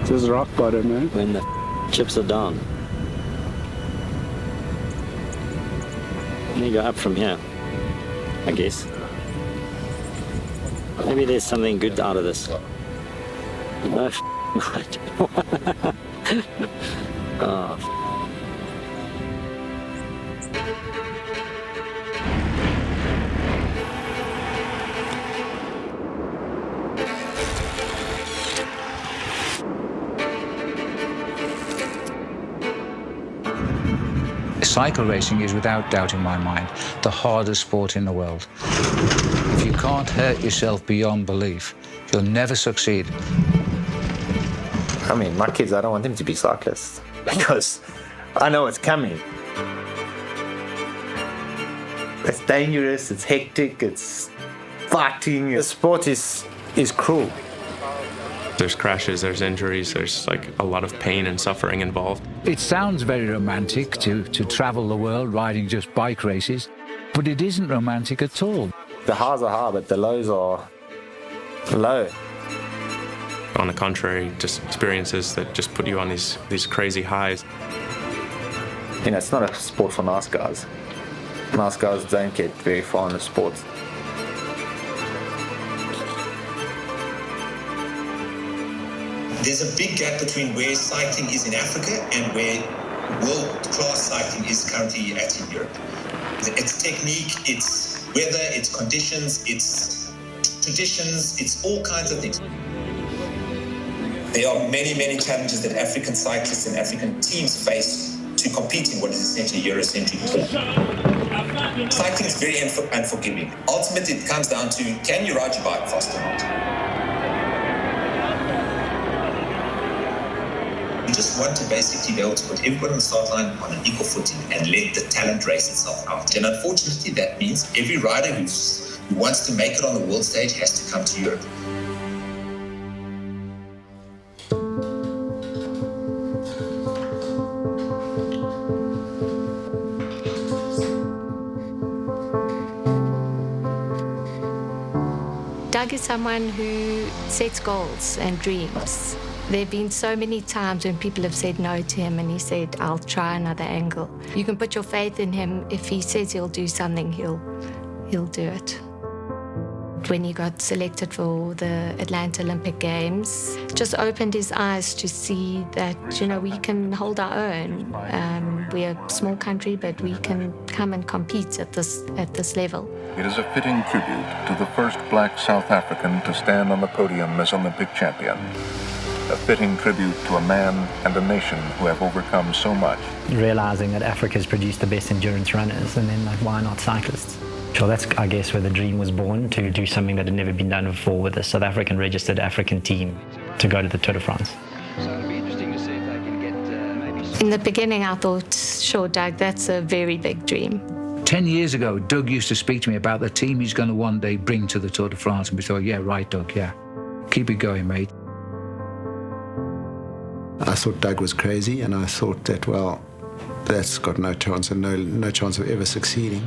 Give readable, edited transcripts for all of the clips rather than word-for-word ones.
Just rock bottom, man. When the chips are down. You go up from here, I guess. Maybe there's something good out of this. No, oh. Cycle racing is, without doubt in my mind, the hardest sport in the world. If you can't hurt yourself beyond belief, you'll never succeed. I mean, my kids, I don't want them to be cyclists because I know it's coming. It's dangerous, it's hectic, it's fighting. The sport is cruel. There's crashes, there's injuries, there's like a lot of pain and suffering involved. It sounds very romantic to travel the world riding just bike races, but it isn't romantic at all. The highs are high, but the lows are low. On the contrary, just experiences that just put you on these crazy highs. You know, it's not a sport for nice guys. Nice guys don't get very far in the sport. There's a big gap between where cycling is in Africa and where world-class cycling is currently at in Europe. It's technique, it's weather, it's conditions, it's traditions, it's all kinds of things. There are many, many challenges that African cyclists and African teams face to compete in what is essentially Eurocentric sport. Cycling is very unforgiving. Ultimately, it comes down to, can you ride your bike fast or not? You just want to basically be able to put everyone on the start line on an equal footing and let the talent race itself out. And unfortunately, that means every rider who wants to make it on the world stage has to come to Europe. Doug is someone who sets goals and dreams. There have been so many times when people have said no to him and he said, I'll try another angle. You can put your faith in him. If he says he'll do something, he'll do it. When he got selected for the Atlanta Olympic Games, just opened his eyes to see that, you know, we can hold our own. We're a small country, but we can come and compete at this level. It is a fitting tribute to the first black South African to stand on the podium as Olympic champion. A fitting tribute to a man and a nation who have overcome so much. Realizing that Africa's produced the best endurance runners, and then like, why not cyclists? So that's, I guess, where the dream was born, to do something that had never been done before with a South African registered African team to go to the Tour de France. So it'll be interesting to see if they can get maybe... In the beginning, I thought, sure, Doug, that's a very big dream. 10 years ago, Doug used to speak to me about the team he's going to one day bring to the Tour de France, and we thought, yeah, right, Doug, yeah. Keep it going, mate. I thought Doug was crazy, and I thought that, well, that's got no chance and no chance of ever succeeding.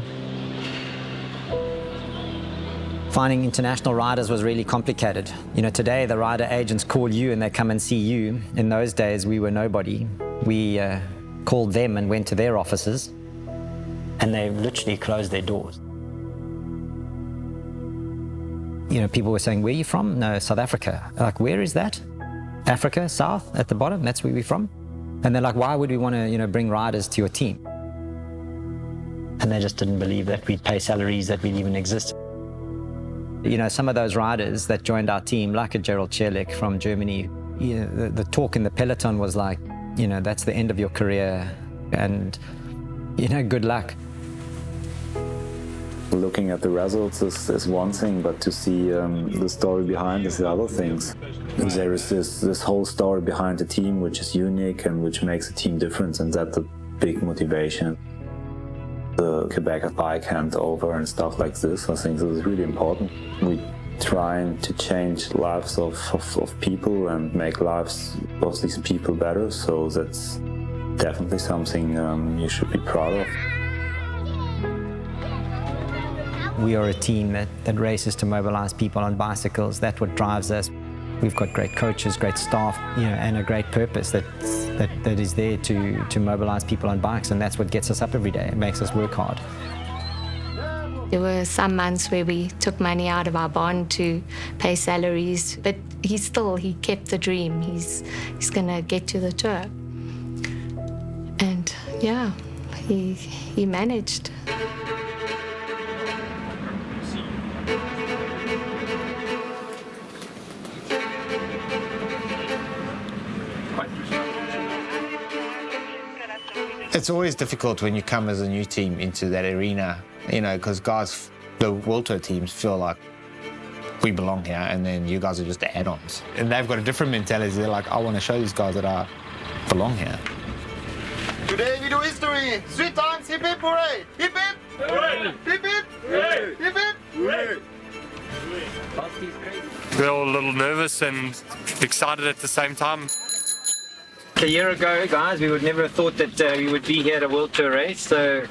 Finding international riders was really complicated. You know, today the rider agents call you and they come and see you. In those days, we were nobody. We called them and went to their offices, and they literally closed their doors. You know, people were saying, where are you from? No, South Africa. Like, where is that? Africa, south, at the bottom, that's where we're from. And they're like, why would we want to, you know, bring riders to your team? And they just didn't believe that we'd pay salaries that we'd even exist. You know, some of those riders that joined our team, like a Gerald Cherlik from Germany, you know, the talk in the peloton was like, you know, that's the end of your career, and, you know, good luck. Looking at the results is one thing, but to see the story behind is the other things. There is this whole story behind the team which is unique and which makes the team different, and that's a big motivation. The Qhubeka bike handover and stuff like this, I think this is really important. We're trying to change lives of people and make lives of these people better, so that's definitely something you should be proud of. We are a team that races to mobilize people on bicycles. That's what drives us. We've got great coaches, great staff, and a great purpose that is there to mobilize people on bikes, and that's what gets us up every day. It makes us work hard. There were some months where we took money out of our bond to pay salaries, but he kept the dream. He's gonna get to the Tour. And yeah, he managed. It's always difficult when you come as a new team into that arena, because guys, the World Tour teams feel like we belong here and then you guys are just the add-ons. And they've got a different mentality. They're like, I want to show these guys that I belong here. Today we do history! 3 times, hip hip hooray! Hip hip! Hooray! Hip hip! Hooray! Hip hip! Hooray! We're all a little nervous and excited at the same time. A year ago, guys, we would never have thought that we would be here at a World Tour race. So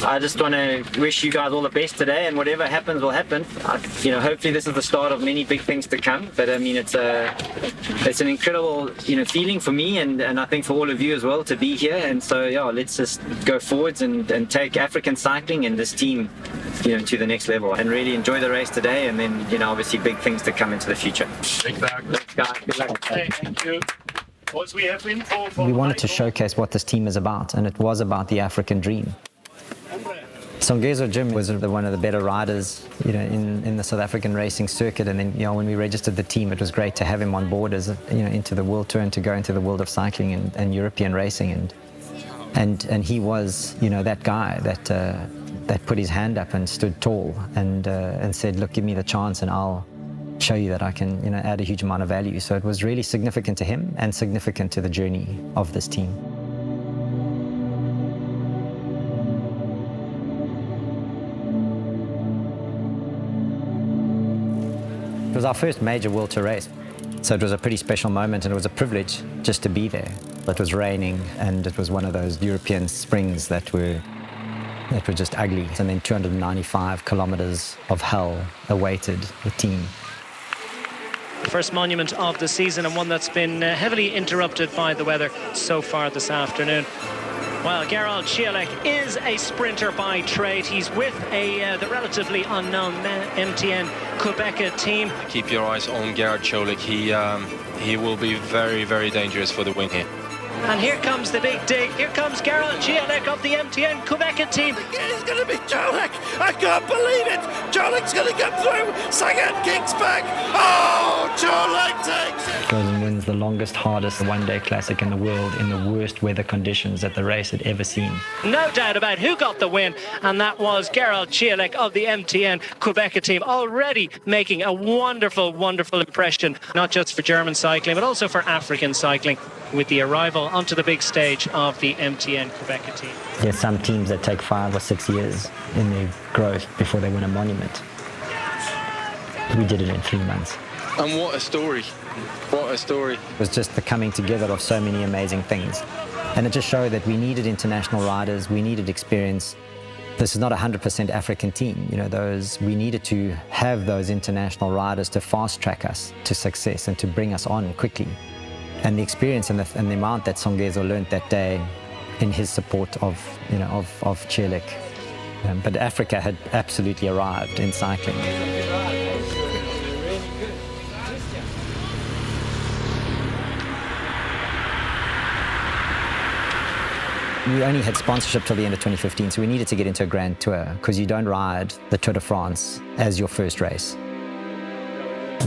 I just want to wish you guys all the best today, and whatever happens will happen. Hopefully this is the start of many big things to come. But I mean, it's an incredible feeling for me, and I think for all of you as well to be here. And so yeah, let's just go forwards and take African cycling and this team, to the next level, and really enjoy the race today. And then obviously big things to come into the future. Thanks, guys. Good luck. Hey, thank you. We wanted to showcase what this team is about, and it was about the African dream. Songezo Jim was one of the better riders, in the South African racing circuit. And then, when we registered the team, it was great to have him on board as, into the World Tour and to go into the world of cycling and European racing. And he was, that guy that put his hand up and stood tall and said, look, give me the chance and I'll show you that I can, add a huge amount of value. So it was really significant to him and significant to the journey of this team. It was our first major World Tour race, so it was a pretty special moment, and it was a privilege just to be there. It was raining, and it was one of those European springs that were just ugly. And then 295 kilometers of hell awaited the team. The first monument of the season, and one that's been heavily interrupted by the weather so far this afternoon. Well, Gerald Ciolek is a sprinter by trade. He's with the relatively unknown MTN Qhubeka team. Keep your eyes on Gerald Ciolek. He will be very, very dangerous for the win here. And here comes the big dig. Here comes Gerald Ciolek of the MTN Qhubeka team. It's going to be Ciolek. I can't believe it. Ciolek's going to come through. Sagan kicks back. Oh, Ciolek takes it. Goes and wins the longest, hardest one-day classic in the world in the worst weather conditions that the race had ever seen. No doubt about who got the win, and that was Gerald Ciolek of the MTN Qhubeka team, already making a wonderful, wonderful impression, not just for German cycling, but also for African cycling, with the arrival onto the big stage of the MTN Qhubeka team. There's some teams that take 5 or 6 years in their growth before they win a monument. We did it in 3 months. And what a story. What a story. It was just the coming together of so many amazing things. And it just showed that we needed international riders, we needed experience. This is not a 100% African team. We needed to have those international riders to fast track us to success and to bring us on quickly. And the experience and the amount that Songezo learned that day in his support of Ciolek. But Africa had absolutely arrived in cycling. We only had sponsorship till the end of 2015, so we needed to get into a Grand Tour, because you don't ride the Tour de France as your first race.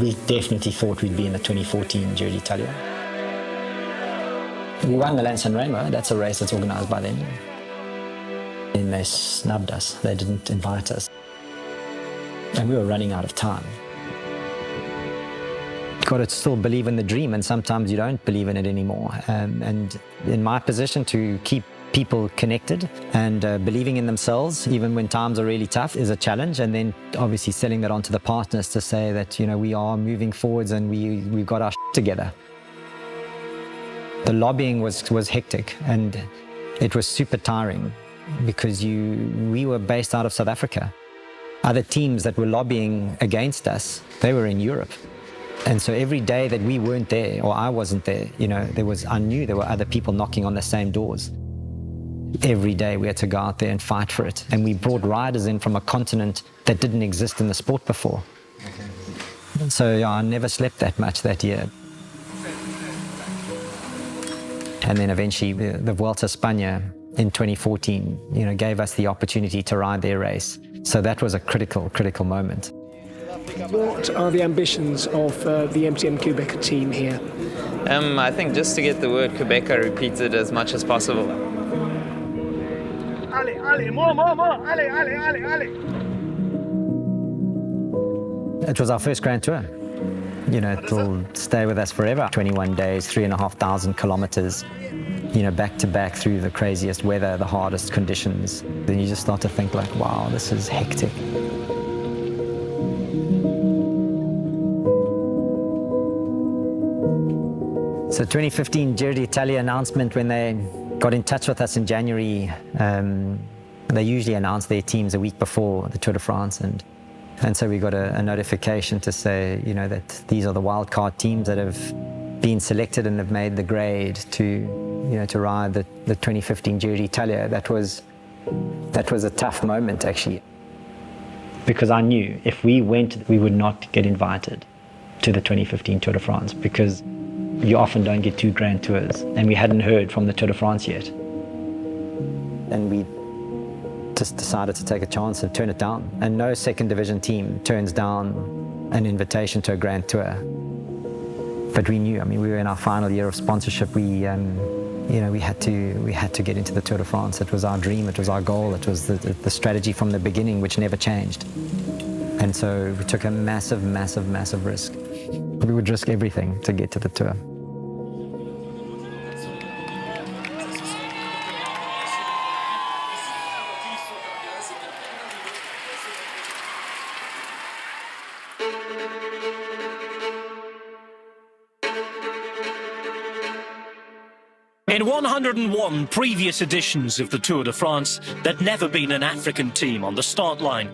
We definitely thought we'd be in the 2014 Giro d'Italia. We won Milan San Remo. That's a race that's organised by them. And they snubbed us. They didn't invite us. And we were running out of time. You've got to still believe in the dream, and sometimes you don't believe in it anymore. And in my position, to keep people connected and believing in themselves, even when times are really tough, is a challenge. And then obviously selling that onto the partners to say that, we are moving forwards and we've got our shit together. The lobbying was hectic, and it was super tiring, because we were based out of South Africa. Other teams that were lobbying against us, they were in Europe. And so every day that we weren't there, or I wasn't there, I knew there were other people knocking on the same doors. Every day we had to go out there and fight for it. And we brought riders in from a continent that didn't exist in the sport before. So yeah, I never slept that much that year. And then eventually the Vuelta a España in 2014, gave us the opportunity to ride their race. So that was a critical moment. What are the ambitions of the MTN Qhubeka team here? I think just to get the word Qhubeka repeated as much as possible. Ali, more, Ali. It was our first Grand Tour. It'll stay with us forever. 21 days, 3,500 kilometers, back to back through the craziest weather, the hardest conditions. Then you just start to think like, wow, this is hectic. So 2015 Giro d'Italia announcement, when they got in touch with us in January, they usually announce their teams a week before the Tour de France, and so we got a notification to say, that these are the wildcard teams that have been selected and have made the grade to ride the 2015 Giro d'Italia. That was a tough moment, actually, because I knew if we went, we would not get invited to the 2015 Tour de France, because you often don't get 2 Grand Tours, and we hadn't heard from the Tour de France yet. And we just decided to take a chance and turn it down. And no second division team turns down an invitation to a Grand Tour. But we knew, we were in our final year of sponsorship. We had to get into the Tour de France. It was our dream, it was our goal, it was the strategy from the beginning, which never changed. And so we took a massive risk. We would risk everything to get to the Tour. In 101 previous editions of the Tour de France, there'd never been an African team on the start line.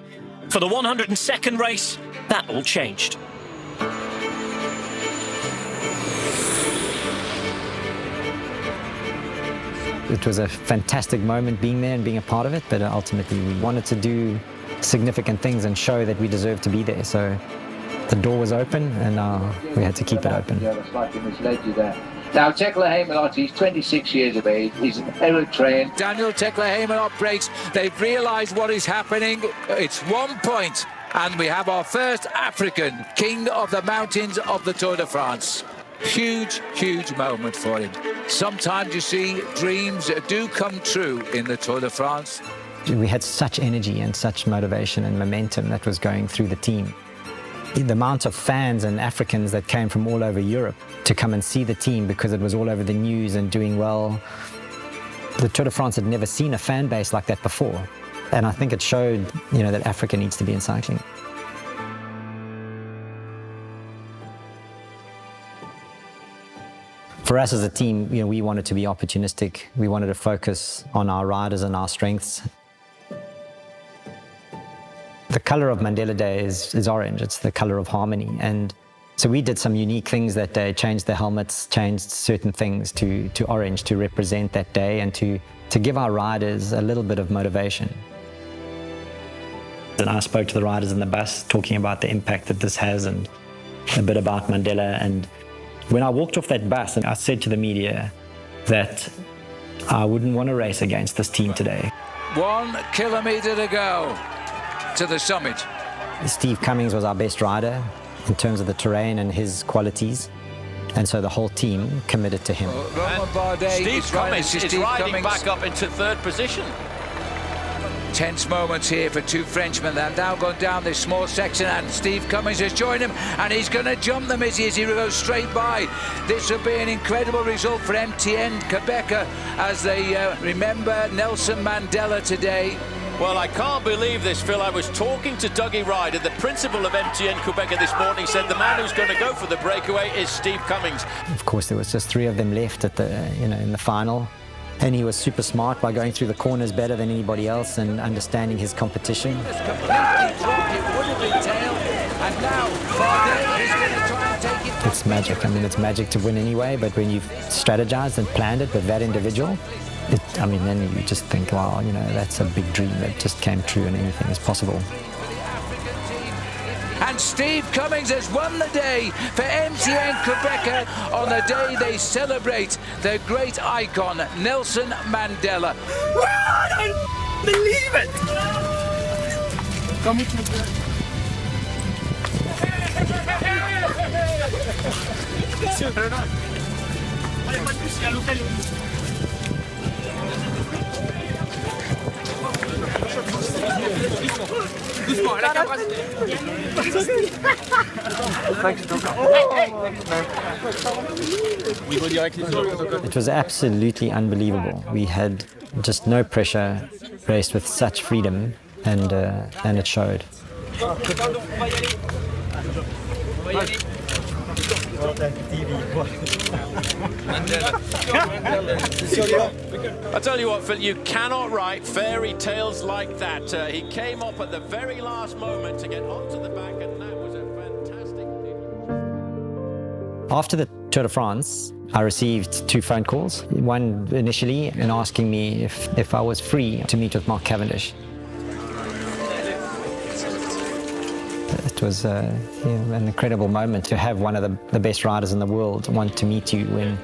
For the 102nd race, that all changed. It was a fantastic moment being there and being a part of it, but ultimately we wanted to do significant things and show that we deserved to be there. So the door was open, and we had to keep it open. Now, Tekla Hemelot, he's 26 years of age. He's an Eritrean. Daniel Tekla Hemelot breaks. They've realised what is happening. It's 1 point, and we have our first African king of the mountains of the Tour de France. Huge moment for him. Sometimes you see dreams do come true in the Tour de France. We had such energy and such motivation and momentum that was going through the team. The amount of fans and Africans that came from all over Europe to come and see the team because it was all over the news and doing well. The Tour de France had never seen a fan base like that before. And I think it showed, that Africa needs to be in cycling. For us as a team, we wanted to be opportunistic. We wanted to focus on our riders and our strengths. The color of Mandela Day is orange. It's the color of harmony. And so we did some unique things that day, changed the helmets, changed certain things to orange to represent that day and to give our riders a little bit of motivation. And I spoke to the riders in the bus talking about the impact that this has and a bit about Mandela. And when I walked off that bus, I said to the media that I wouldn't want to race against this team today. 1 kilometre to go to the summit. Steve Cummings was our best rider in terms of the terrain and his qualities, and so the whole team committed to him. Steve Cummings is riding back up into 3rd position. Tense moments here for 2 Frenchmen. They've now gone down this small section, and Steve Cummings has joined him, and he's going to jump them as he goes straight by. This will be an incredible result for MTN Qhubeka as they remember Nelson Mandela today. Well, I can't believe this, Phil. I was talking to Doug Ryder, the principal of MTN Qhubeka this morning, said the man who's going to go for the breakaway is Steve Cummings. Of course, there was just 3 of them left at in the final. And he was super smart by going through the corners better than anybody else and understanding his competition. Completely dropped, it would have been tail, and now Bardet is going to try and take it's magic. I mean, it's magic to win anyway, but when you've strategized and planned it with that individual, then you just think, wow, that's a big dream that just came true and anything is possible. And Steve Cummings has won the day for MTN Qhubeka on the day they celebrate their great icon, Nelson Mandela. I don't believe it! It was absolutely unbelievable. We had just no pressure, raced with such freedom, and it showed. I tell you what, Phil, you cannot write fairy tales like that. He came up at the very last moment to get onto the back, and that was a fantastic... After the Tour de France, I received 2 phone calls. One initially, and asking me if I was free to meet with Mark Cavendish. It was an incredible moment to have one of the best riders in the world want to meet you when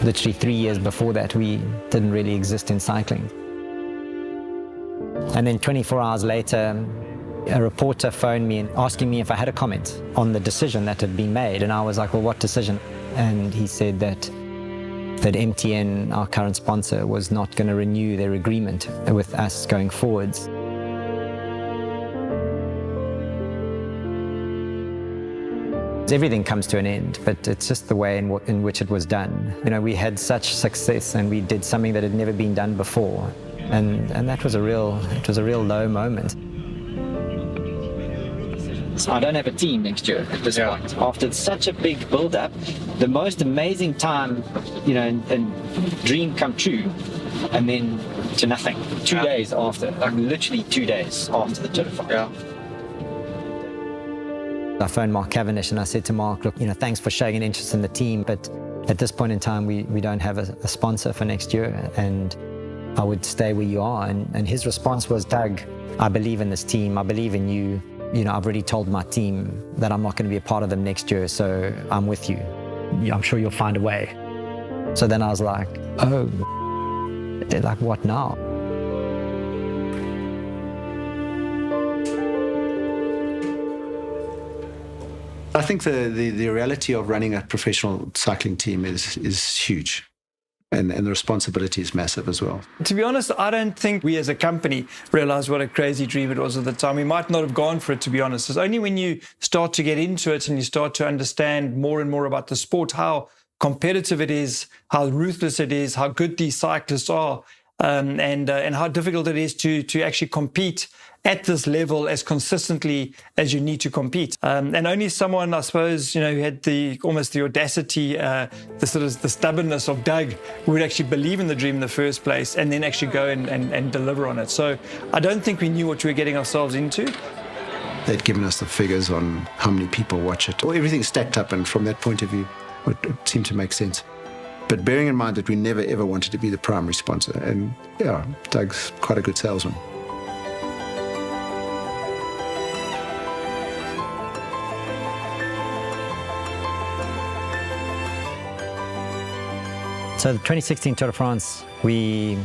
literally 3 years before that we didn't really exist in cycling. And then 24 hours later, a reporter phoned me and asking me if I had a comment on the decision that had been made. And I was like, well, what decision? And he said that MTN, our current sponsor, was not going to renew their agreement with us going forwards. Everything comes to an end, but it's just the way in which it was done. We had such success and we did something that had never been done before. And that was a real low moment. So I don't have a team next year at this point. After such a big build-up, the most amazing time, and dream come true, and then to nothing. 2 days after, like literally 2 days after the Tour de France. I phoned Mark Cavendish and I said to Mark, look, thanks for showing an interest in the team, but at this point in time, we don't have a sponsor for next year, and I would stay where you are. And his response was, Doug, I believe in this team. I believe in you. I've already told my team that I'm not going to be a part of them next year, so I'm with you. I'm sure you'll find a way. So then I was like, oh, like what now? I think the reality of running a professional cycling team is huge. And the responsibility is massive as well. To be honest, I don't think we as a company realized what a crazy dream it was at the time. We might not have gone for it, to be honest. It's only when you start to get into it and you start to understand more and more about the sport, how competitive it is, how ruthless it is, how good these cyclists are, and how difficult it is to actually compete at this level as consistently as you need to compete. And only someone, I suppose, who had almost the audacity, the stubbornness of Doug, who would actually believe in the dream in the first place and then actually go and deliver on it. So I don't think we knew what we were getting ourselves into. They'd given us the figures on how many people watch it. Well, everything stacked up, and from that point of view, it seemed to make sense. But bearing in mind that we never ever wanted to be the primary sponsor, and yeah, Doug's quite a good salesman. So the 2016 Tour de France, we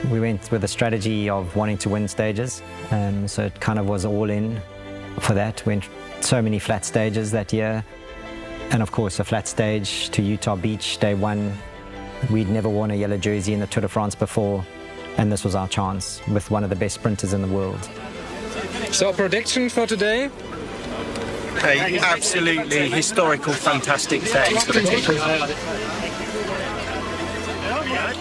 went with a strategy of wanting to win stages. So it kind of was all in for that. Went so many flat stages that year. And of course, a flat stage to Utah Beach, day one. We'd never worn a yellow jersey in the Tour de France before. And this was our chance with one of the best sprinters in the world. So prediction for today? An absolutely historical, fantastic day for the team.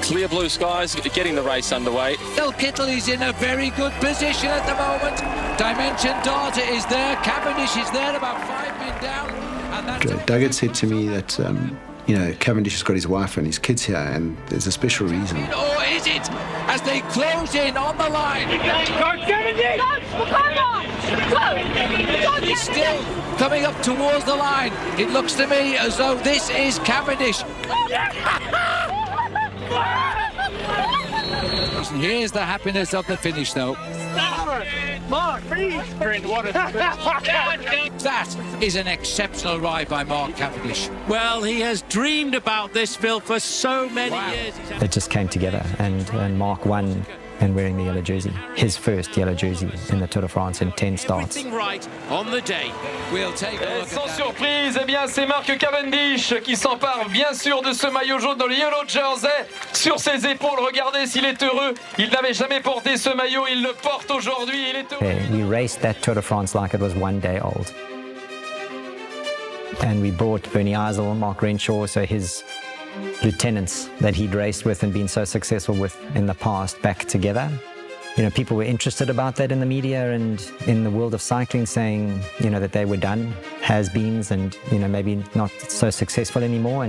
Clear blue skies, getting the race underway. Phil Kittle is in a very good position at the moment. Dimension data is there. Cavendish is there, about 5 men down. And Doug had said to me that, Cavendish has got his wife and his kids here, and there's a special reason. Or is it? As they they close in on the line. He's still coming up towards the line. It looks to me as though this is Cavendish. Here's the happiness of the finish, though. Mark, please, what a That is an exceptional ride by Mark Cavendish. Well, he has dreamed about this, Phil, for so many years. It just came together, and Mark won and wearing the yellow jersey, his first yellow jersey in the Tour de France in 10 starts. Everything right on the day. We'll take a look sans surprise, eh bien c'est Mark Cavendish qui s'empare bien sûr de ce maillot jaune dans le yellow jersey sur ses épaules. Regardez s'il est heureux. Il n'avait jamais porté ce maillot, il le porte aujourd'hui. Il est heureux. We raced that Tour de France like it was one day old. And we brought Bernie Eisel, Mark Renshaw, so his lieutenants that he'd raced with and been so successful with in the past back together. You know, people were interested about that in the media and in the world of cycling, saying, you know, that they were done, has-beens, and, you know, maybe not so successful anymore.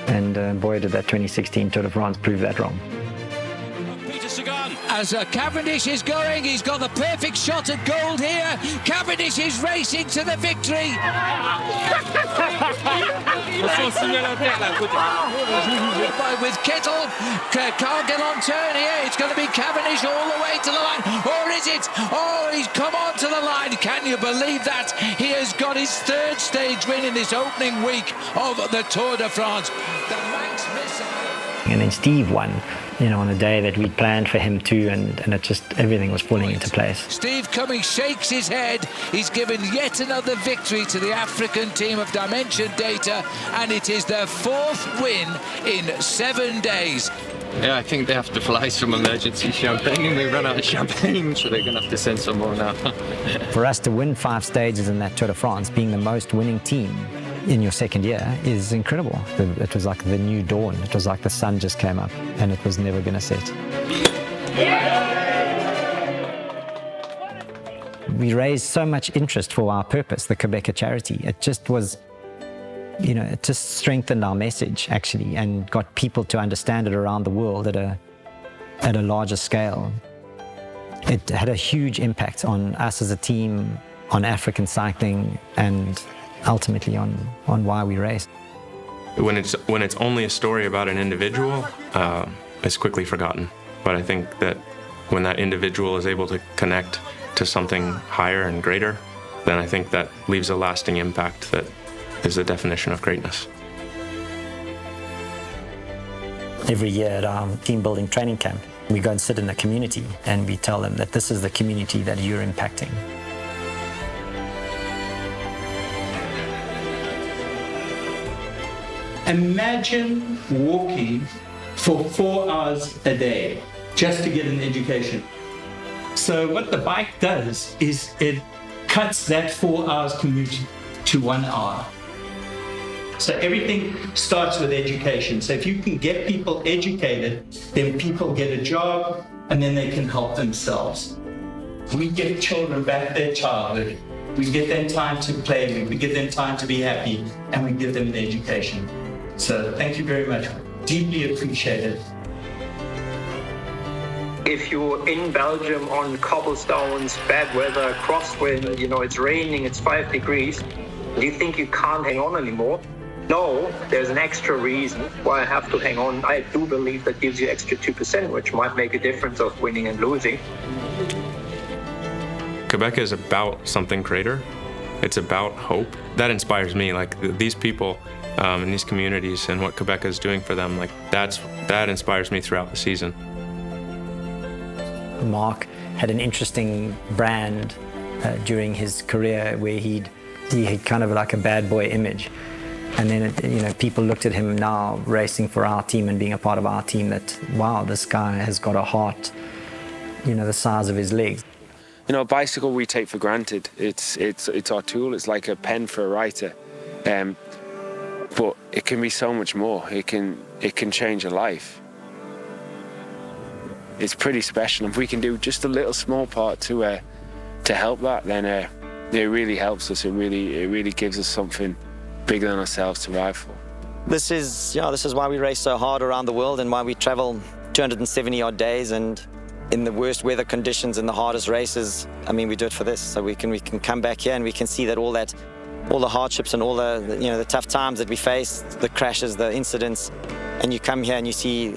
And boy, did that 2016 Tour de France prove that wrong. As Cavendish is going, he's got the perfect shot at gold here. Cavendish is racing to the victory. With Kittel, can't get on turn here. It's going to be Cavendish all the way to the line. Or is it? Oh, he's come on to the line. Can you believe that? He has got his third stage win in this opening week of the Tour de France. The Manx missile. And then Steve won, you know, on a day that we'd planned for him too, and it just, everything was falling into place. Steve Cummings shakes his head. He's given yet another victory to the African team of Dimension Data, and it is their fourth win in 7 days. Yeah, I think they have to fly some emergency champagne. We run out of champagne, so they're going to have to send some more now. For us to win 5 stages in that Tour de France, being the most winning team in your second year, is incredible. It was like the new dawn. It was like the sun just came up and it was never going to set. We raised so much interest for our purpose, the Qhubeka charity. It just was, you know, it just strengthened our message actually and got people to understand it around the world at a larger scale. It had a huge impact on us as a team, on African cycling, and ultimately on why we race. When it's only a story about an individual, it's quickly forgotten. But I think that when that individual is able to connect to something higher and greater, then I think that leaves a lasting impact that is the definition of greatness. Every year at our team building training camp, we go and sit in the community and we tell them that this is the community that you're impacting. Imagine walking for 4 hours a day just to get an education. So what the bike does is it cuts that 4 hours commute to 1 hour. So everything starts with education. So if you can get people educated, then people get a job and then they can help themselves. We give children back their childhood. We give them time to play, we give them time to be happy, and we give them an education. So thank you very much. Deeply appreciated. If you're in Belgium on cobblestones, bad weather, crosswind, you know, it's raining, it's 5 degrees, do you think you can't hang on anymore? No, there's an extra reason why I have to hang on. I do believe that gives you extra 2%, which might make a difference of winning and losing. Qhubeka is about something greater. It's about hope. That inspires me. Like these people in these communities and what Qhubeka is doing for them, like that inspires me throughout the season. Mark had an interesting brand during his career where he had kind of like a bad boy image. And then, you know, people looked at him now racing for our team and being a part of our team that, wow, this guy has got a heart, you know, the size of his legs. You know, a bicycle we take for granted. It's our tool. It's like a pen for a writer. But it can be so much more. It can change a life. It's pretty special. If we can do just a little small part to help that, then it really helps us. It really gives us something bigger than ourselves to ride for. This is why we race so hard around the world and why we travel 270 odd days, and in the worst weather conditions and the hardest races, I mean, we do it for this. So we can come back here and we can see that all the hardships and all the tough times that we face, the crashes, the incidents, and you come here and you see,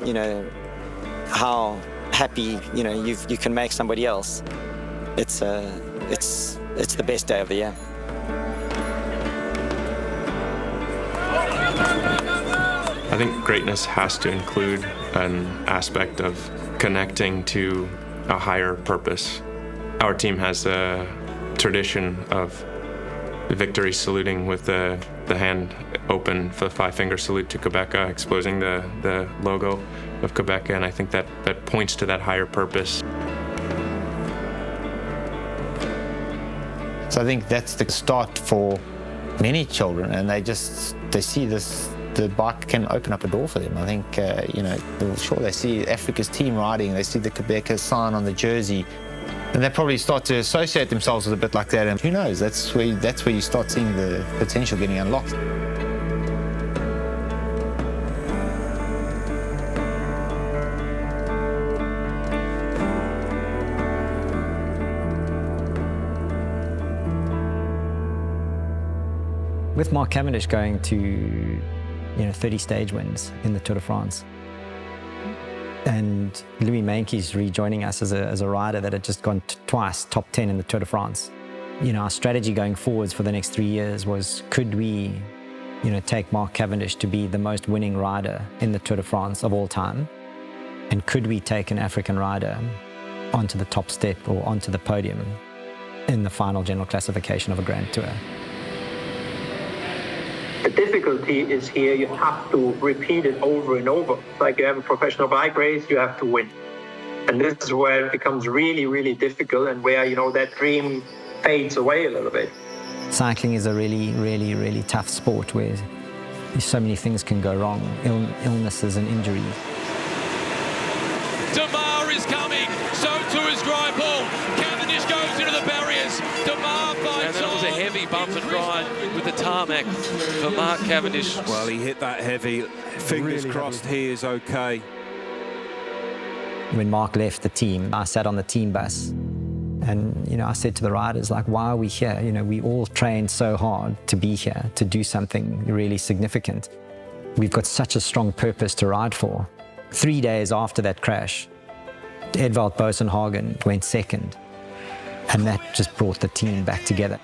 how happy, you can make somebody else. It's the best day of the year. I think greatness has to include an aspect of connecting to a higher purpose. Our team has a tradition of victory saluting with the hand open for the 5-finger salute to Qhubeka, exposing the logo of Qhubeka, and I think that points to that higher purpose. So I think that's the start for many children, and they see this. The bike can open up a door for them. I think, sure, they see Africa's team riding, they see the Qhubeka sign on the jersey, and they probably start to associate themselves with a bit like that. And who knows? That's where you start seeing the potential getting unlocked. With Mark Cavendish going to 30 stage wins in the Tour de France, and Louis Meintjes rejoining us as a rider that had just gone twice top 10 in the Tour de France. Our strategy going forwards for the next 3 years was, could we take Mark Cavendish to be the most winning rider in the Tour de France of all time, and could we take an African rider onto the top step or onto the podium in the final general classification of a Grand Tour. The difficulty is here, you have to repeat it over and over. Like you have a professional bike race, you have to win. And this is where it becomes really, really difficult, and where, that dream fades away a little bit. Cycling is a really, really, really tough sport where so many things can go wrong, illnesses and injuries. Demar is coming, so too is Greipel. Cavendish goes into the barriers. Demar fights on. That was a heavy bump and ride with the tarmac for Mark Cavendish. Well, he hit that heavy. Fingers really crossed heavy. He is okay. When Mark left the team, I sat on the team bus and, I said to the riders, why are we here? We all trained so hard to be here, to do something really significant. We've got such a strong purpose to ride for. 3 days after that crash, Edvald Boasson-Hagen went second, and that just brought the team back together.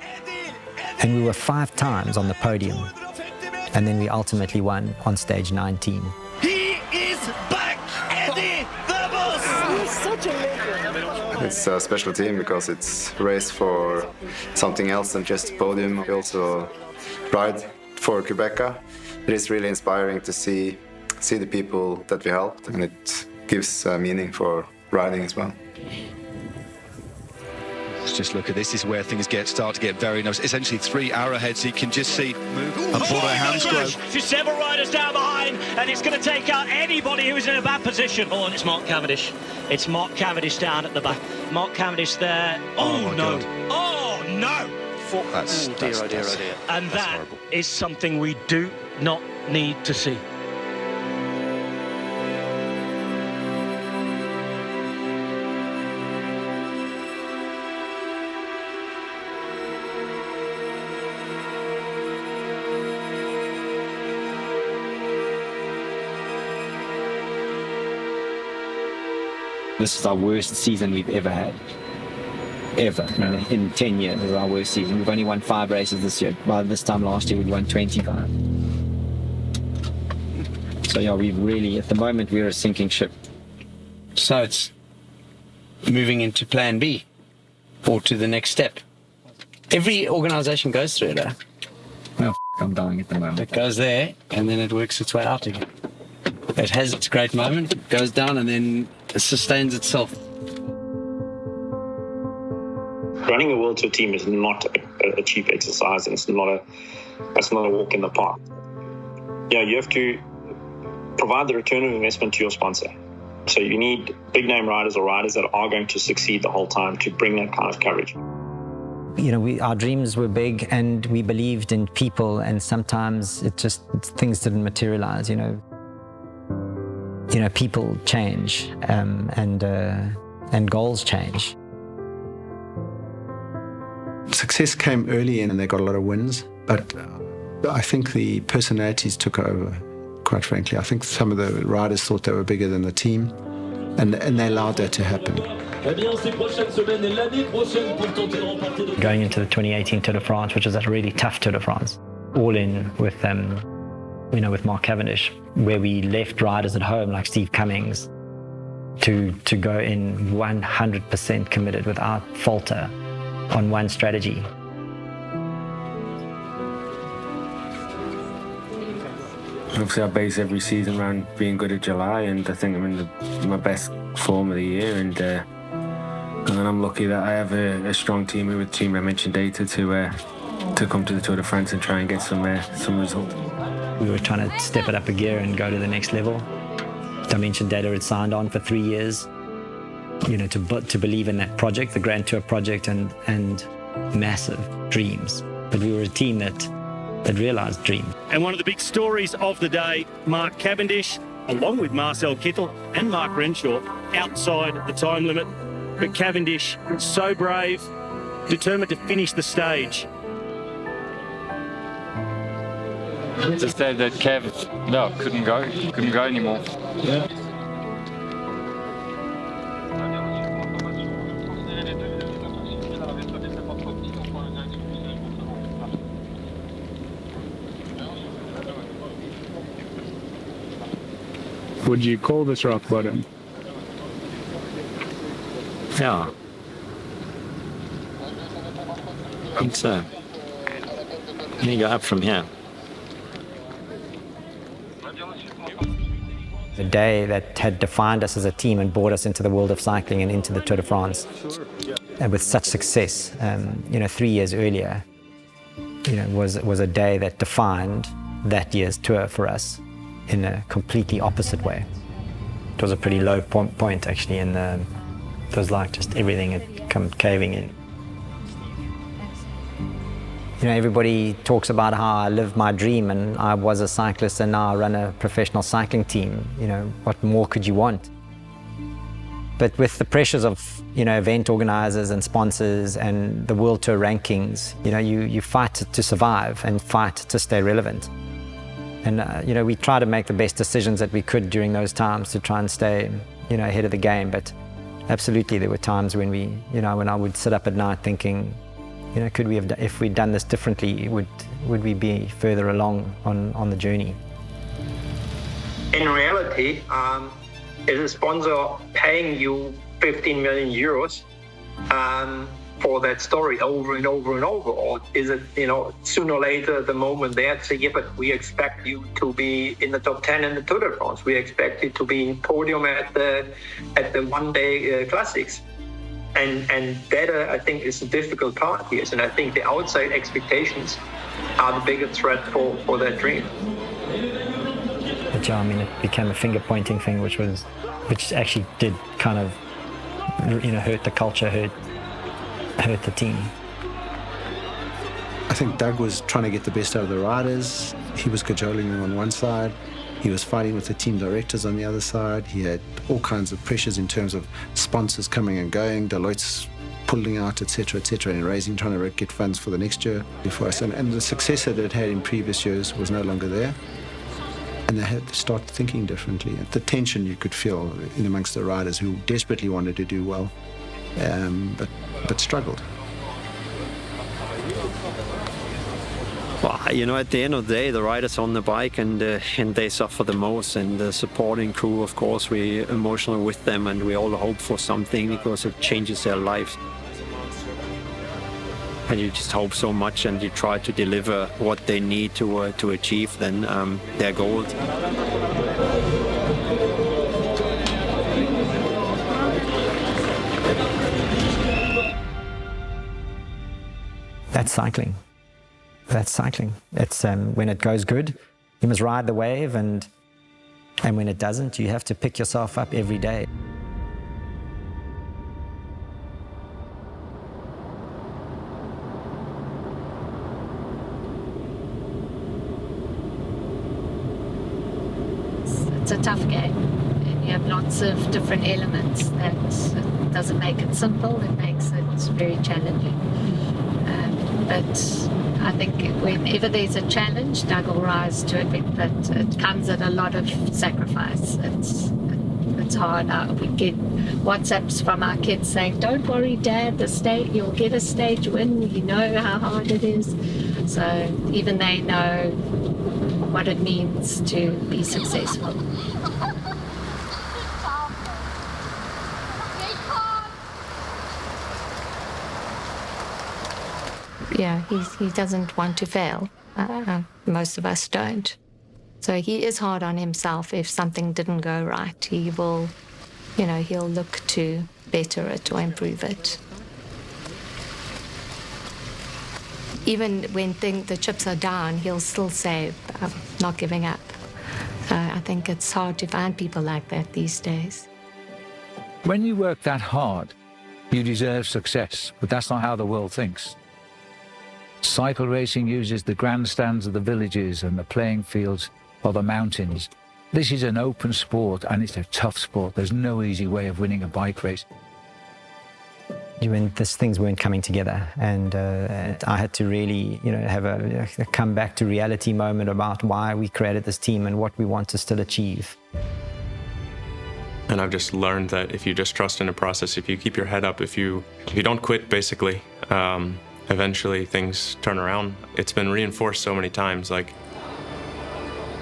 And we were 5 times on the podium, and then we ultimately won on stage 19. He is back, Eddie the Boss! He's such a legend. It's a special team because it's a race for something else than just a podium. We also ride for Qhubeka. It is really inspiring to see the people that we helped, and it gives meaning for riding as well. Let's just look at this. This is where things start to get very nice. Essentially 3 arrowheads. You can just see move and pull their hands grow. There's several riders down behind, and it's going to take out anybody who's in a bad position. Oh, and it's Mark Cavendish. It's Mark Cavendish down at the back. Mark Cavendish there. Oh no! God. Oh no! That's dear. And that's horrible. Is something we do not need to see. This is our worst season we've ever had. Ever. In 10 years, this is our worst season. We've only won 5 races this year. By this time last year, we'd won 25. So yeah, we've really, at the moment, we're a sinking ship. So it's moving into plan B, or to the next step. Every organisation goes through it. Well, I'm dying at the moment. It goes there, and then it works its way out again. It has its great moment, it goes down, and then it sustains itself. Running a World Tour team is not a cheap exercise, and that's not a walk in the park. You have to provide the return of investment to your sponsor. So you need big name riders or riders that are going to succeed the whole time to bring that kind of courage. Our dreams were big, and we believed in people, and sometimes things didn't materialize. people change and goals change. Success came early in and they got a lot of wins, but I think the personalities took over, quite frankly. I think some of the riders thought they were bigger than the team, and they allowed that to happen. Going into the 2018 Tour de France, which was a really tough Tour de France, all in with with Mark Cavendish, where we left riders at home like Steve Cummings to go in 100% committed without falter on one strategy. Obviously, I base every season around being good at July, and I think I'm in my best form of the year. And I'm lucky that I have a strong team with Team Dimension Data to come to the Tour de France and try and get some result. We were trying to step it up a gear and go to the next level. Dimension Data had signed on for 3 years, to believe in that project, the Grand Tour project, and massive dreams. But we were a team that realised dreams. And one of the big stories of the day, Mark Cavendish, along with Marcel Kittel and Mark Renshaw, outside the time limit. But Cavendish, so brave, determined to finish the stage. Just said that Kev, couldn't go anymore. Yeah. Would you call this rock bottom? Yeah. I think so. You go up from here. The day that had defined us as a team and brought us into the world of cycling and into the Tour de France, and with such success, 3 years earlier, was a day that defined that year's tour for us in a completely opposite way. It was a pretty low point actually, and it was like just everything had come caving in. Everybody talks about how I lived my dream and I was a cyclist and now I run a professional cycling team. What more could you want? But with the pressures of, event organizers and sponsors and the World Tour rankings, you fight to survive and fight to stay relevant. And, we try to make the best decisions that we could during those times to try and stay, ahead of the game. But absolutely, there were times when when I would sit up at night thinking, could we have, if we'd done this differently, would we be further along on the journey? In reality, is a sponsor paying you 15 million euros for that story over and over and over? Or is it, sooner or later, the moment they say, yeah, but we expect you to be in the top 10 in the Tour de France. We expect you to be in podium at the one-day classics. And that, I think, is the difficult part here. And I think the outside expectations are the biggest threat for that dream. But yeah, it became a finger-pointing thing, which actually did kind of, hurt the culture, hurt the team. I think Doug was trying to get the best out of the riders. He was cajoling them on one side. He was fighting with the team directors on the other side. He had all kinds of pressures in terms of sponsors coming and going, Deloitte's pulling out, etc., and trying to get funds for the next year before us. And the success that it had in previous years was no longer there. And they had to start thinking differently. The tension you could feel in amongst the riders who desperately wanted to do well, but struggled. Well, at the end of the day, the riders on the bike and they suffer the most. And the supporting crew, of course, we're emotional with them and we all hope for something because it changes their lives. And you just hope so much and you try to deliver what they need to achieve then their goals. That's cycling. That's cycling. It's when it goes good, you must ride the wave, and when it doesn't, you have to pick yourself up every day. It's a tough game. You have lots of different elements that doesn't make it simple, it makes it very challenging. But I think whenever there's a challenge, Doug will rise to it, but it comes at a lot of sacrifice. It's hard. We get WhatsApps from our kids saying, "Don't worry, Dad, you'll get a stage win. You know how hard it is." So even they know what it means to be successful. Yeah, he doesn't want to fail. Most of us don't. So he is hard on himself if something didn't go right. He will, he'll look to better it or improve it. Even when the chips are down, he'll still say, "I'm not giving up." I think it's hard to find people like that these days. When you work that hard, you deserve success, but that's not how the world thinks. Cycle racing uses the grandstands of the villages and the playing fields of the mountains. This is an open sport and it's a tough sport. There's no easy way of winning a bike race. When things weren't coming together, and I had to really, have a come back to reality moment about why we created this team and what we want to still achieve. And I've just learned that if you just trust in a process, if you keep your head up, if you don't quit, basically, eventually things turn around. It's been reinforced so many times, like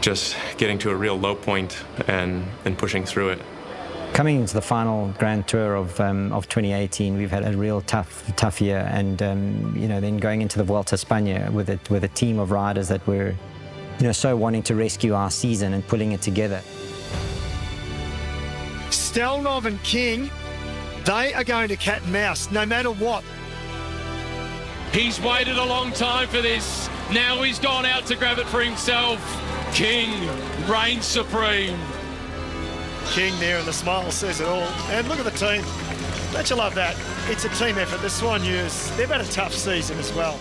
just getting to a real low point and pushing through it. Coming into the final Grand Tour of 2018, we've had a real tough year, and then going into the Vuelta a España with a team of riders that were, so wanting to rescue our season and pulling it together. Stelnov and King, they are going to cat and mouse, no matter what. He's waited a long time for this. Now he's gone out to grab it for himself. King reigns supreme. King there, and the smile says it all. And look at the team. Don't you love that? It's a team effort. The Swan Ewes, they've had a tough season as well.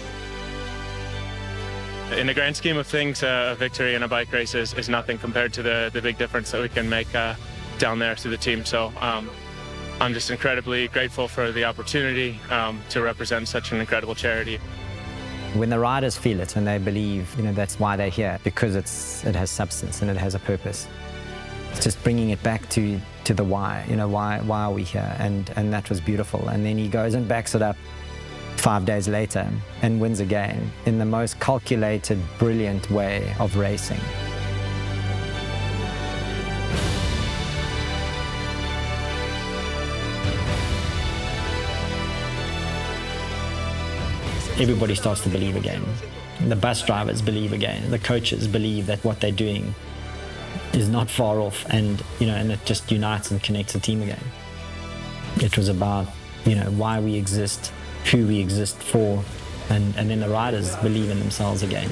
In the grand scheme of things, a victory in a bike race is nothing compared to the big difference that we can make down there through the team. So I'm just incredibly grateful for the opportunity to represent such an incredible charity. When the riders feel it and they believe, that's why they're here, because it has substance and it has a purpose. It's just bringing it back to the why, why are we here? And that was beautiful. And then he goes and backs it up 5 days later and wins again in the most calculated, brilliant way of racing. Everybody starts to believe again. The bus drivers believe again. The coaches believe that what they're doing is not far off, and and it just unites and connects the team again. It was about why we exist, who we exist for, and then the riders believe in themselves again.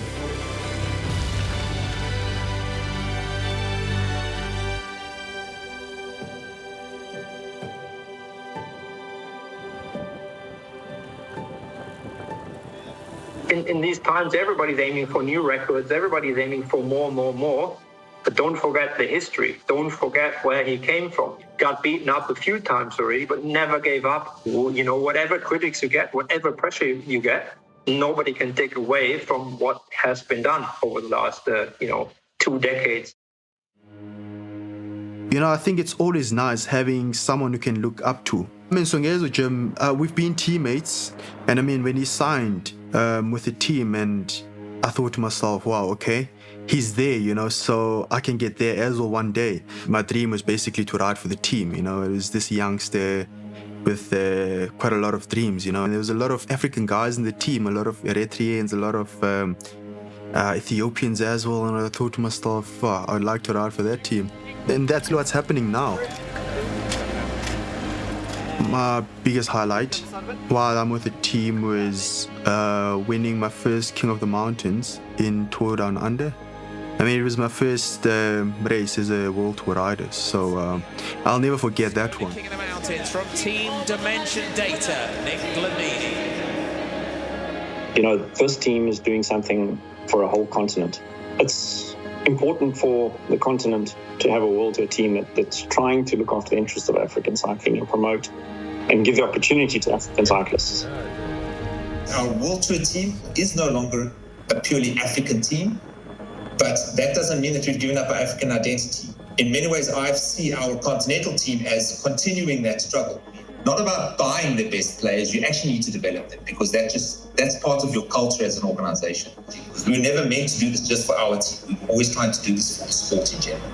In these times, everybody's aiming for new records, everybody's aiming for more. But don't forget the history. Don't forget where he came from. Got beaten up a few times already, but never gave up. Whatever critics you get, whatever pressure you get, nobody can take away from what has been done over the last, 2 decades. I think it's always nice having someone you can look up to. Songezo Jim, we've been teammates, and when he signed with the team, and I thought to myself, wow, okay, he's there, so I can get there as well one day. My dream was basically to ride for the team, it was this youngster with quite a lot of dreams, and there was a lot of African guys in the team, a lot of Eritreans, a lot of Ethiopians as well, and I thought to myself, wow, I'd like to ride for that team. And that's what's happening now. My biggest highlight while I'm with the team was winning my first King of the Mountains in Tour Down Under. It was my first race as a World Tour rider, so I'll never forget that one. King of the Mountains from Team Dimension Data, Nick Glanini. This team is doing something for a whole continent. It's important for the continent to have a World Tour team that's trying to look after the interests of African cycling and promote and give the opportunity to African cyclists. Our World Tour team is no longer a purely African team, but that doesn't mean that we've given up our African identity. In many ways, I see our continental team as continuing that struggle. Not about buying the best players, you actually need to develop them, because that's part of your culture as an organization. We were never meant to do this just for our team. We were always trying to do this for the sport in general.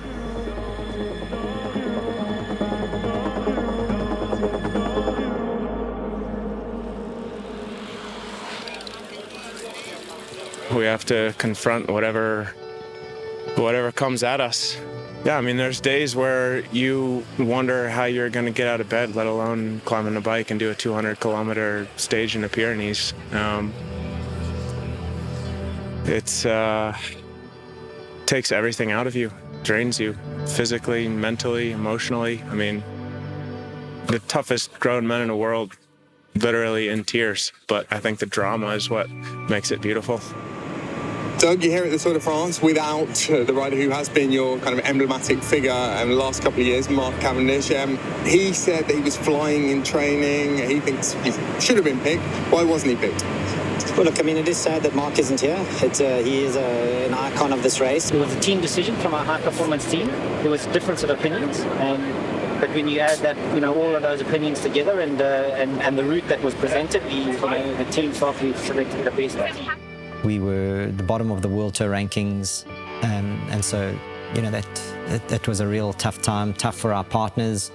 We have to confront whatever comes at us. Yeah, I mean, there's days where you wonder how you're going to get out of bed, let alone climb on a bike and do a 200-kilometer stage in the Pyrenees. It's takes everything out of you, drains you physically, mentally, emotionally. I mean, the toughest grown men in the world, literally in tears. But I think the drama is what makes it beautiful. Doug, you're here at the Tour de France without the rider who has been your kind of emblematic figure in the last couple of years, Mark Cavendish. He said that he was flying in training. He thinks he should have been picked. Why wasn't he picked? Well, look, I mean, it is sad that Mark isn't here. He is an icon of this race. It was a team decision from our high-performance team. There was difference of opinions. But when you add that, all of those opinions together and the route that was presented, the team felt we selected the best. We were at the bottom of the World Tour rankings, and so, that was a real tough time, tough for our partners,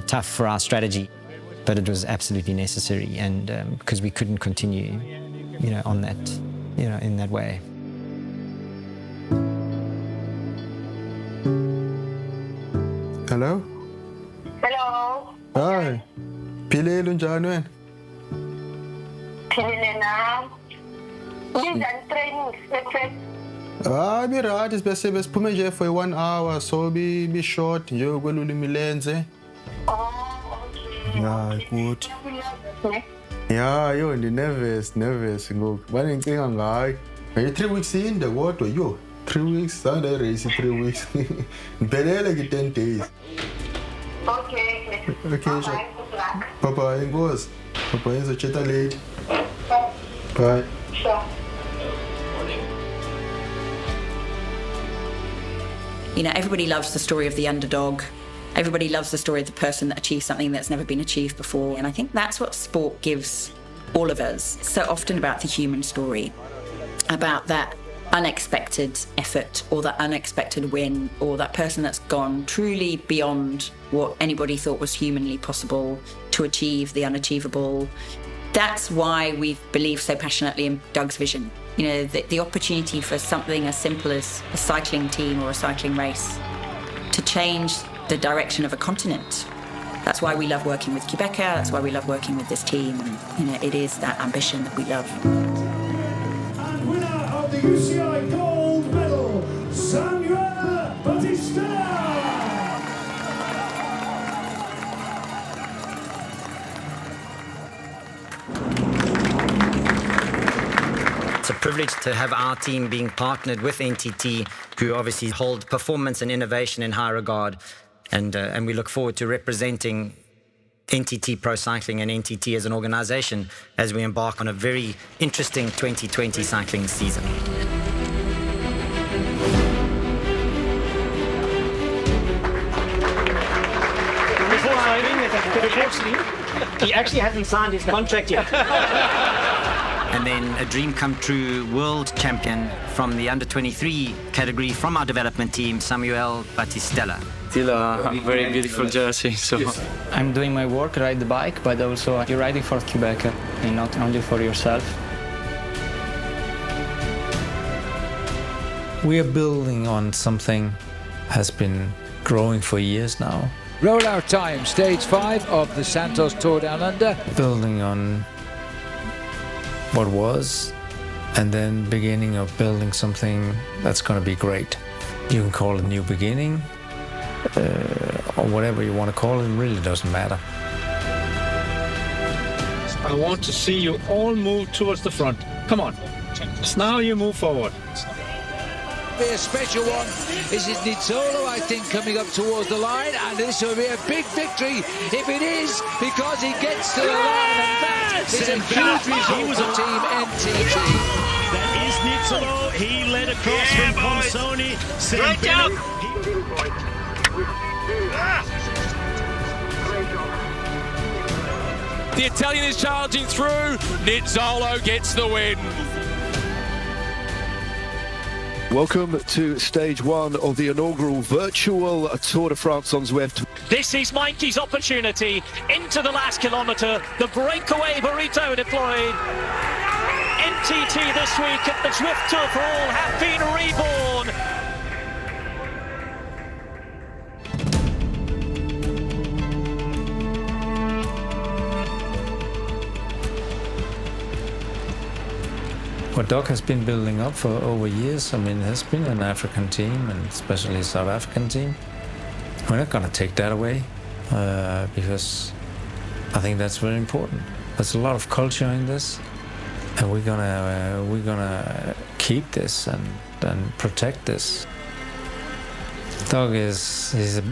tough for our strategy, but it was absolutely necessary, and because we couldn't continue, on that, in that way. Hello? Hello. Hi. Philele unjani wena? Philele nam. Njani training session? Be right, besiphume nje for 1 hour, so be short nje ukwelula imilenze. Oh, okay. Yeah, good. Yeah, yo, nervous ngoku. Banencinga ngayo. Are 3 weeks in the kodwa yo? 3 weeks, Sunday race 3 weeks. Ngiphelele ke 10 days. Okay. Okay, sure. Bye-bye, inkosi. Bye-bye, izotsheta late. Bye. Sure. Everybody loves the story of the underdog. Everybody loves the story of the person that achieved something that's never been achieved before. And I think that's what sport gives all of us. It's so often about the human story, about that unexpected effort or that unexpected win or that person that's gone truly beyond what anybody thought was humanly possible to achieve the unachievable. That's why we believe so passionately in Doug's vision. The opportunity for something as simple as a cycling team or a cycling race to change the direction of a continent. That's why we love working with Qhubeka, that's why we love working with this team, and it is that ambition that we love. And winner of the UCI gold medal, Samuel Batista! It's a privilege to have our team being partnered with NTT, who obviously hold performance and innovation in high regard. And we look forward to representing NTT Pro Cycling and NTT as an organization as we embark on a very interesting 2020 cycling season. He actually hasn't signed his contract yet. And then a dream come true world champion from the under-23 category from our development team, Samuel Batista. Still a very beautiful jersey. So I'm doing my work, ride the bike, but also you're riding for Qhubeka and not only for yourself. We are building on something has been growing for years now. Rollout time, stage 5 of the Santos Tour Down Under. Building on what was, and then beginning of building something that's going to be great. You can call it new beginning, or whatever you want to call it, really doesn't matter. I want to see you all move towards the front. Come on. Now you move forward. to be a special one. This is Nizzolo, I think, coming up towards the line, and this will be a big victory if it is, because he gets to the line, and that is a huge result for Team NTT. That is Nizzolo. He led across from Consoni. Great job. The Italian is charging through. Nizzolo gets the win. Welcome to stage one of the inaugural virtual Tour de France on Zwift. This is Mikey's opportunity into the last kilometre. The breakaway burrito deployed. NTT this week at the Zwift Tour for All have been reborn. What Doug has been building up for over years, I mean, it has been an African team, and especially a South African team. We're not going to take that away because I think that's very important. There's a lot of culture in this, and we're gonna keep this and protect this. Doug is a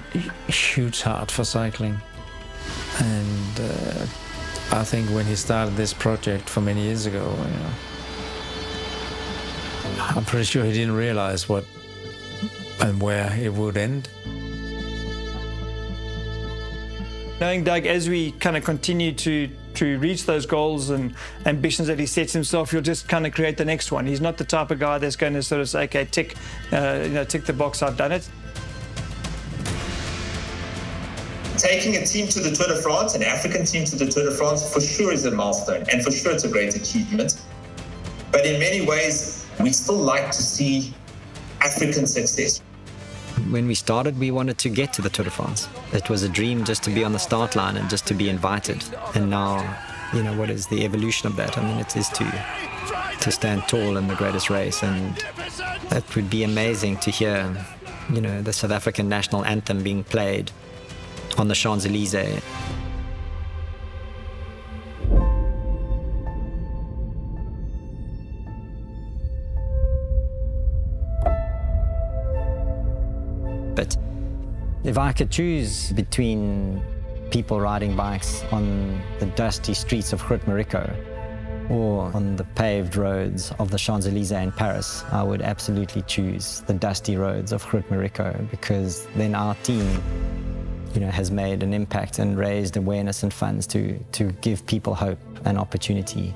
huge heart for cycling, and I think when he started this project for many years ago, you know, I'm pretty sure he didn't realize what and where it would end. Knowing Doug, as we kind of continue to reach those goals and ambitions that he sets himself, he'll just kind of create the next one. He's not the type of guy that's going to sort of say, okay, tick the box, I've done it. Taking a team to the Tour de France, an African team to the Tour de France, for sure is a milestone, and for sure it's a great achievement. But in many ways, we still like to see African success. When we started, we wanted to get to the Tour de France. It was a dream just to be on the start line and just to be invited. And now, you know, what is the evolution of that? I mean, it is to stand tall in the greatest race. And that would be amazing to hear, you know, the South African national anthem being played on the Champs-Élysées. But if I could choose between people riding bikes on the dusty streets of Qhubeka or on the paved roads of the Champs-Élysées in Paris, I would absolutely choose the dusty roads of Qhubeka, because then our team, you know, has made an impact and raised awareness and funds to give people hope and opportunity.